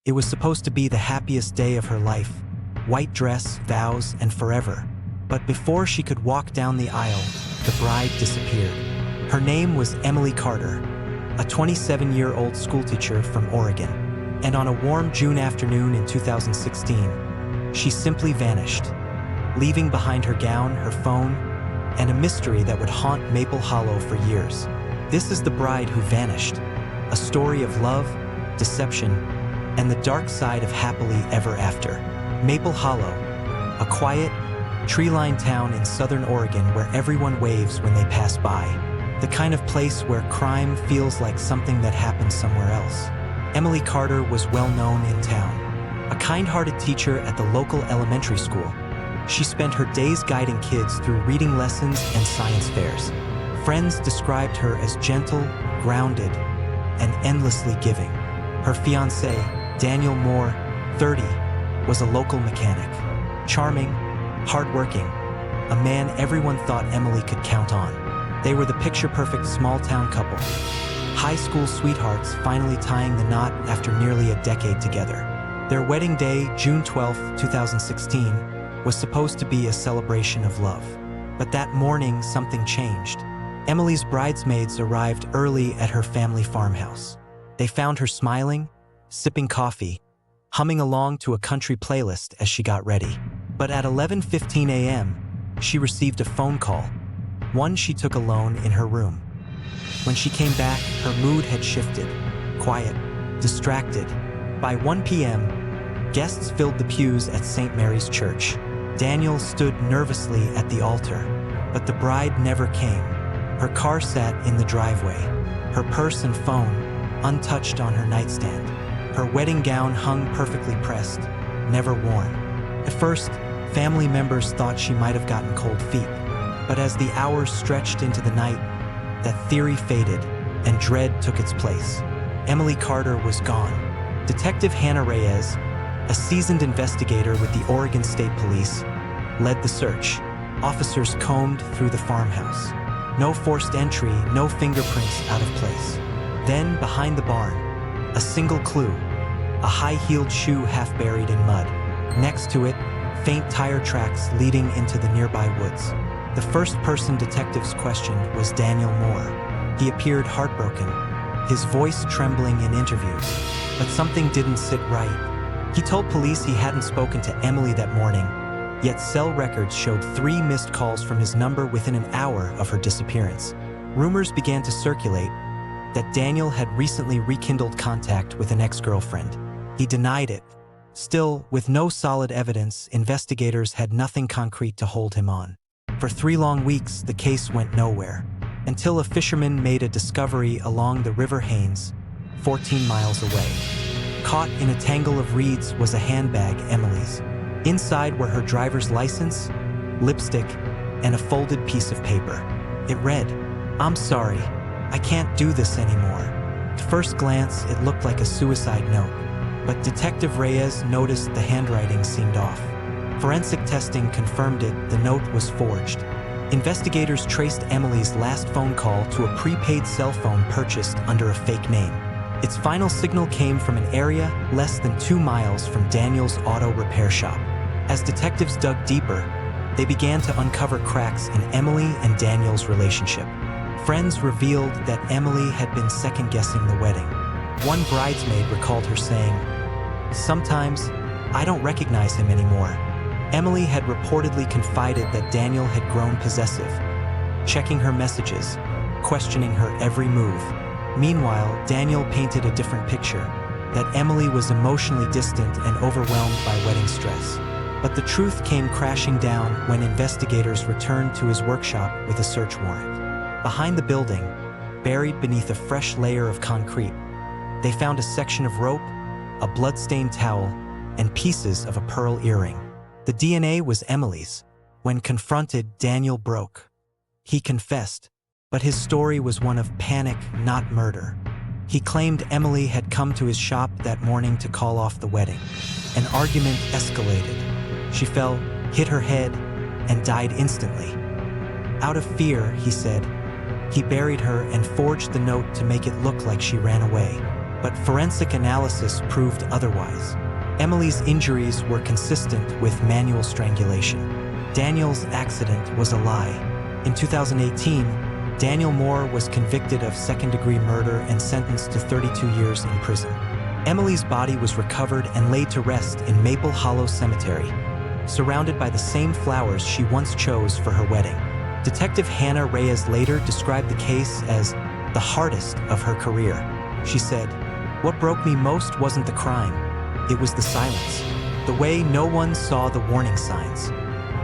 It was supposed to be the happiest day of her life. White dress, vows, and forever. But before she could walk down the aisle, the bride disappeared. Her name was Emily Carter, a 27-year-old schoolteacher from Oregon. And on a warm June afternoon in 2016, she simply vanished, leaving behind her gown, her phone, and a mystery that would haunt Maple Hollow for years. This is The Bride Who Vanished, a story of love, deception, and the dark side of happily ever after. Maple Hollow, a quiet, tree-lined town in southern Oregon where everyone waves when they pass by. The kind of place where crime feels like something that happened somewhere else. Emily Carter was well known in town. A kind-hearted teacher at the local elementary school, she spent her days guiding kids through reading lessons and science fairs. Friends described her as gentle, grounded, and endlessly giving. Her fiancé, Daniel Moore, 30, was a local mechanic. Charming, hardworking, a man everyone thought Emily could count on. They were the picture-perfect small-town couple. High school sweethearts finally tying the knot after nearly a decade together. Their wedding day, June 12, 2016, was supposed to be a celebration of love. But that morning, something changed. Emily's bridesmaids arrived early at her family farmhouse. They found her smiling, sipping coffee, humming along to a country playlist as she got ready. But at 11:15 a.m., she received a phone call, one she took alone in her room. When she came back, her mood had shifted, quiet, distracted. By 1 p.m., guests filled the pews at St. Mary's Church. Daniel stood nervously at the altar, but the bride never came. Her car sat in the driveway, her purse and phone untouched on her nightstand. Her wedding gown hung perfectly pressed, never worn. At first, family members thought she might have gotten cold feet, but as the hours stretched into the night, that theory faded and dread took its place. Emily Carter was gone. Detective Hannah Reyes, a seasoned investigator with the Oregon State Police, led the search. Officers combed through the farmhouse. No forced entry, no fingerprints out of place. Then, behind the barn, a single clue, a high-heeled shoe half buried in mud. Next to it, faint tire tracks leading into the nearby woods. The first person detectives questioned was Daniel Moore. He appeared heartbroken, his voice trembling in interviews, but something didn't sit right. He told police he hadn't spoken to Emily that morning, yet cell records showed 3 missed calls from his number within an hour of her disappearance. Rumors began to circulate that Daniel had recently rekindled contact with an ex-girlfriend. He denied it. Still, with no solid evidence, investigators had nothing concrete to hold him on. For 3 long weeks, the case went nowhere, until a fisherman made a discovery along the River Haines, 14 miles away. Caught in a tangle of reeds was a handbag, Emily's. Inside were her driver's license, lipstick, and a folded piece of paper. It read, "I'm sorry, I can't do this anymore." At first glance, it looked like a suicide note, but Detective Reyes noticed the handwriting seemed off. Forensic testing confirmed it, the note was forged. Investigators traced Emily's last phone call to a prepaid cell phone purchased under a fake name. Its final signal came from an area less than 2 miles from Daniel's auto repair shop. As detectives dug deeper, they began to uncover cracks in Emily and Daniel's relationship. Friends revealed that Emily had been second-guessing the wedding. One bridesmaid recalled her saying, "Sometimes, I don't recognize him anymore." Emily had reportedly confided that Daniel had grown possessive, checking her messages, questioning her every move. Meanwhile, Daniel painted a different picture, that Emily was emotionally distant and overwhelmed by wedding stress. But the truth came crashing down when investigators returned to his workshop with a search warrant. Behind the building, buried beneath a fresh layer of concrete, they found a section of rope, a blood-stained towel, and pieces of a pearl earring. The DNA was Emily's. When confronted, Daniel broke. He confessed, but his story was one of panic, not murder. He claimed Emily had come to his shop that morning to call off the wedding. An argument escalated. She fell, hit her head, and died instantly. Out of fear, he said, he buried her and forged the note to make it look like she ran away. but forensic analysis proved otherwise. Emily's injuries were consistent with manual strangulation. Daniel's accident was a lie. In 2018, Daniel Moore was convicted of second-degree murder and sentenced to 32 years in prison. Emily's body was recovered and laid to rest in Maple Hollow Cemetery, surrounded by the same flowers she once chose for her wedding. Detective Hannah Reyes later described the case as the hardest of her career. She said, "What broke me most wasn't the crime. It was the silence, the way no one saw the warning signs."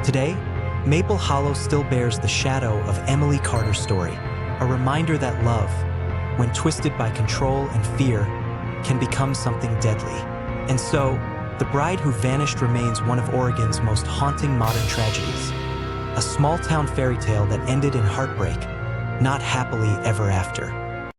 Today, Maple Hollow still bears the shadow of Emily Carter's story, a reminder that love, when twisted by control and fear, can become something deadly. And so, The Bride Who Vanished remains one of Oregon's most haunting modern tragedies, a small-town fairy tale that ended in heartbreak, not happily ever after.